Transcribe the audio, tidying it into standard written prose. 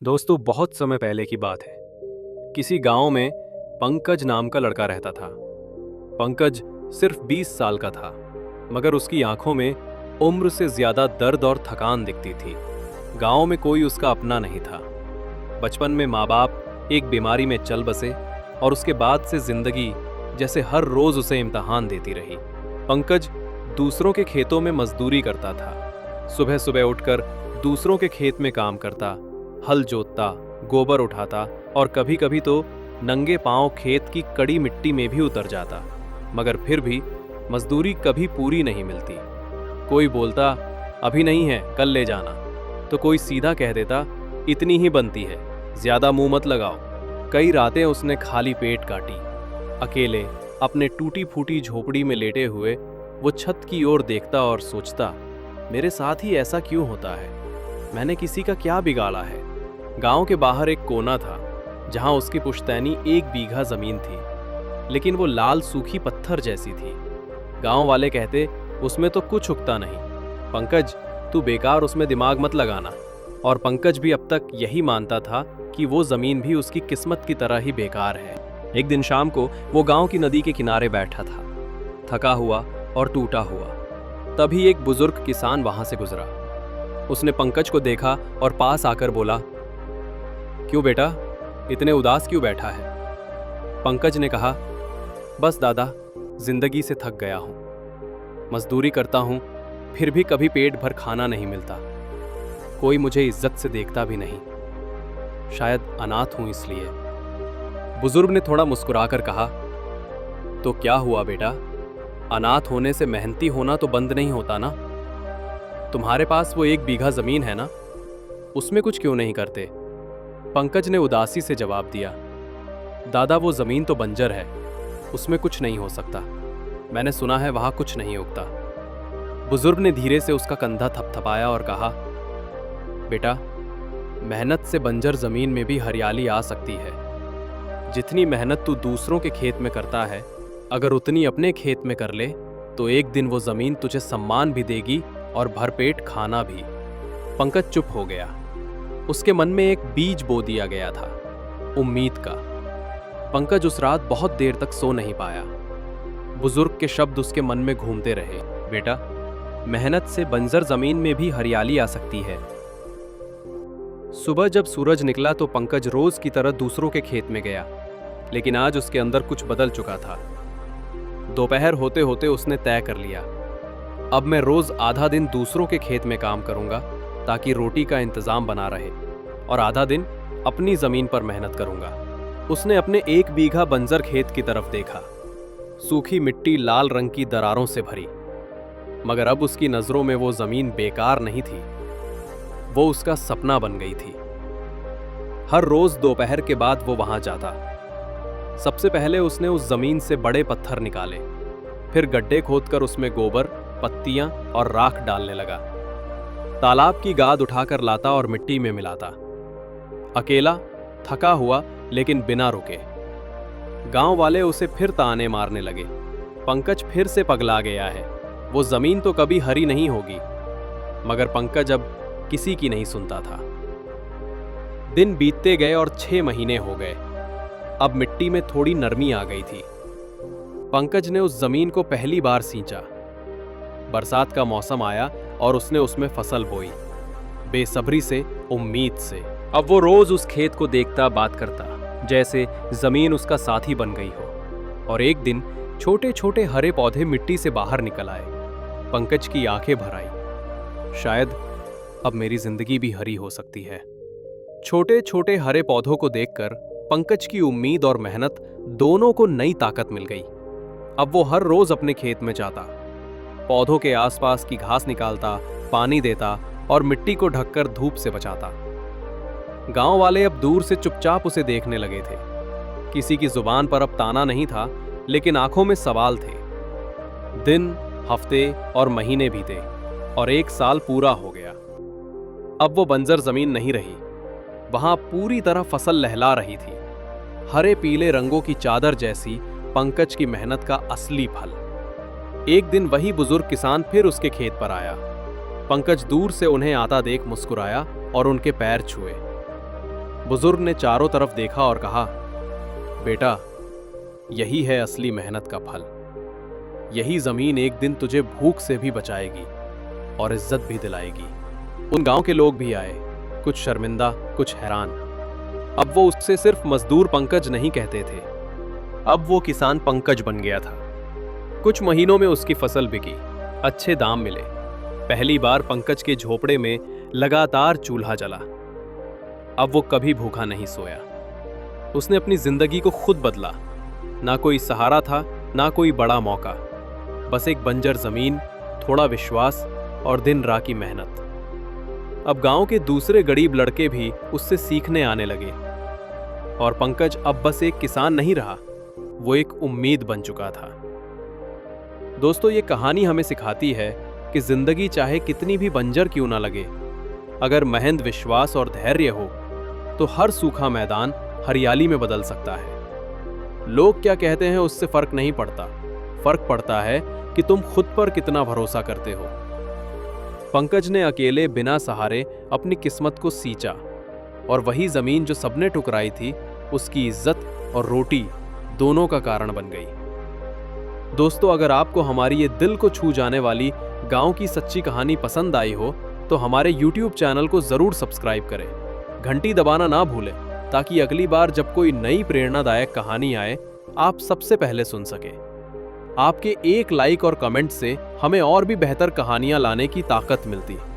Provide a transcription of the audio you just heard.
दोस्तों, बहुत समय पहले की बात है। किसी गांव में पंकज नाम का लड़का रहता था। पंकज सिर्फ 20 साल का था, मगर उसकी आंखों में उम्र से ज्यादा दर्द और थकान दिखती थी। गांव में कोई उसका अपना नहीं था। बचपन में माँ बाप एक बीमारी में चल बसे और उसके बाद से जिंदगी जैसे हर रोज उसे इम्तिहान देती रही। पंकज दूसरों के खेतों में मजदूरी करता था। सुबह सुबह उठकर दूसरों के खेत में काम करता, हल जोतता, गोबर उठाता और कभी कभी तो नंगे पांव खेत की कड़ी मिट्टी में भी उतर जाता। मगर फिर भी मजदूरी कभी पूरी नहीं मिलती। कोई बोलता अभी नहीं है, कल ले जाना, तो कोई सीधा कह देता इतनी ही बनती है, ज्यादा मुंह मत लगाओ। कई रातें उसने खाली पेट काटी। अकेले अपने टूटी फूटी झोपड़ी में लेटे हुए वो छत की ओर देखता और सोचता, मेरे साथ ही ऐसा क्यों होता है? मैंने किसी का क्या बिगाड़ा है? गांव के बाहर एक कोना था जहां उसकी पुश्तैनी 1 बीघा जमीन थी, लेकिन वो लाल सूखी पत्थर जैसी थी। गांव वाले कहते उसमें तो कुछ उगता नहीं। पंकज, तू बेकार उसमें दिमाग मत लगाना। और पंकज भी अब तक यही मानता था कि वो जमीन भी उसकी किस्मत की तरह ही बेकार है। एक दिन शाम को वो गांव की नदी के किनारे बैठा था, थका हुआ और टूटा हुआ। तभी एक बुजुर्ग किसान वहां से गुजरा। उसने पंकज को देखा और पास आकर बोला, क्यों बेटा, इतने उदास क्यों बैठा है? पंकज ने कहा, बस दादा, जिंदगी से थक गया हूं। मजदूरी करता हूं, फिर भी कभी पेट भर खाना नहीं मिलता। कोई मुझे इज्जत से देखता भी नहीं। शायद अनाथ हूं इसलिए। बुजुर्ग ने थोड़ा मुस्कुराकर कहा, तो क्या हुआ बेटा, अनाथ होने से मेहनती होना तो बंद नहीं होता ना। तुम्हारे पास वो 1 बीघा जमीन है ना, उसमें कुछ क्यों नहीं करते? पंकज ने उदासी से जवाब दिया, दादा, वो जमीन तो बंजर है, उसमें कुछ नहीं हो सकता। मैंने सुना है वहां कुछ नहीं उगता। बुजुर्ग ने धीरे से उसका कंधा थपथपाया और कहा, बेटा, मेहनत से बंजर जमीन में भी हरियाली आ सकती है। जितनी मेहनत तू दूसरों के खेत में करता है, अगर उतनी अपने खेत में कर ले तो एक दिन वो जमीन तुझे सम्मान भी देगी और भरपेट खाना भी। पंकज चुप हो गया। उसके मन में एक बीज बो दिया गया था, उम्मीद का। पंकज उस रात बहुत देर तक सो नहीं पाया। बुजुर्ग के शब्द उसके मन में घूमते रहे, बेटा, मेहनत से बंजर जमीन में भी हरियाली आ सकती है। सुबह जब सूरज निकला तो पंकज रोज की तरह दूसरों के खेत में गया, लेकिन आज उसके अंदर कुछ बदल चुका था। दोपहर होते होते उसने तय कर लिया, अब मैं रोज आधा दिन दूसरों के खेत में काम करूंगा ताकि रोटी का इंतजाम बना रहे, और आधा दिन अपनी जमीन पर मेहनत करूंगा। उसने अपने 1 बीघा बंजर खेत की तरफ देखा। सूखी मिट्टी लाल रंग की दरारों से भरी, मगर अब उसकी नजरों में वो जमीन बेकार नहीं थी, वो उसका सपना बन गई थी। हर रोज दोपहर के बाद वो वहां जाता। सबसे पहले उसने उस जमीन से बड़े पत्थर निकाले, फिर गड्ढे खोदकर उसमें गोबर, पत्तियां और राख डालने लगा। तालाब की गाद उठाकर लाता और मिट्टी में मिलाता। अकेला, थका हुआ, लेकिन बिना रुके। गांव वाले उसे फिर ताने मारने लगे, पंकज फिर से पगला गया है, वो जमीन तो कभी हरी नहीं होगी। मगर पंकज अब किसी की नहीं सुनता था। दिन बीतते गए और 6 महीने हो गए। अब मिट्टी में थोड़ी नरमी आ गई थी। पंकज ने उस जमीन को पहली बार सींचा। बरसात का मौसम आया और उसने उसमें फसल बोई, बेसब्री से, उम्मीद से। अब वो रोज उस खेत को देखता, बात करता, जैसे जमीन उसका साथी बन गई हो। और एक दिन छोटे छोटे हरे पौधे मिट्टी से बाहर निकल आए। पंकज की आंखें भर आई, शायद अब मेरी जिंदगी भी हरी हो सकती है। छोटे छोटे हरे पौधों को देखकर पंकज की उम्मीद और मेहनत दोनों को नई ताकत मिल गई। अब वो हर रोज अपने खेत में जाता, पौधों के आसपास की घास निकालता, पानी देता और मिट्टी को ढककर धूप से बचाता। गांव वाले अब दूर से चुपचाप उसे देखने लगे थे। किसी की जुबान पर अब ताना नहीं था, लेकिन आंखों में सवाल थे। दिन, हफ्ते और महीने बीते और 1 साल पूरा हो गया। अब वो बंजर जमीन नहीं रही, वहां पूरी तरह फसल लहला रही थी, हरे पीले रंगों की चादर जैसी पंकज की मेहनत का असली फल। एक दिन वही बुजुर्ग किसान फिर उसके खेत पर आया। पंकज दूर से उन्हें आता देख मुस्कुराया और उनके पैर छुए। बुजुर्ग ने चारों तरफ देखा और कहा, बेटा, यही है असली मेहनत का फल। यही जमीन एक दिन तुझे भूख से भी बचाएगी और इज्जत भी दिलाएगी। उन गांव के लोग भी आए, कुछ शर्मिंदा, कुछ हैरान। अब वो उससे सिर्फ मजदूर पंकज नहीं कहते थे, अब वो किसान पंकज बन गया था। कुछ महीनों में उसकी फसल बिकी, अच्छे दाम मिले। पहली बार पंकज के झोपड़े में लगातार चूल्हा जला। अब वो कभी भूखा नहीं सोया। उसने अपनी जिंदगी को खुद बदला। ना कोई सहारा था, ना कोई बड़ा मौका, बस एक बंजर जमीन, थोड़ा विश्वास और दिन रात की मेहनत। अब गांव के दूसरे गरीब लड़के भी उससे सीखने आने लगे और पंकज अब बस एक किसान नहीं रहा, वो एक उम्मीद बन चुका था। दोस्तों, ये कहानी हमें सिखाती है कि जिंदगी चाहे कितनी भी बंजर क्यों ना लगे, अगर मेहनत, विश्वास और धैर्य हो तो हर सूखा मैदान हरियाली में बदल सकता है। लोग क्या कहते हैं उससे फर्क नहीं पड़ता, फर्क पड़ता है कि तुम खुद पर कितना भरोसा करते हो। पंकज ने अकेले बिना सहारे अपनी किस्मत को सींचा और वही जमीन जो सबने ठुकराई थी, उसकी इज्जत और रोटी दोनों का कारण बन गई। दोस्तों, अगर आपको हमारी ये दिल को छू जाने वाली गांव की सच्ची कहानी पसंद आई हो तो हमारे YouTube चैनल को जरूर सब्सक्राइब करें, घंटी दबाना ना भूलें, ताकि अगली बार जब कोई नई प्रेरणादायक कहानी आए आप सबसे पहले सुन सके। आपके एक लाइक और कमेंट से हमें और भी बेहतर कहानियां लाने की ताकत मिलती है।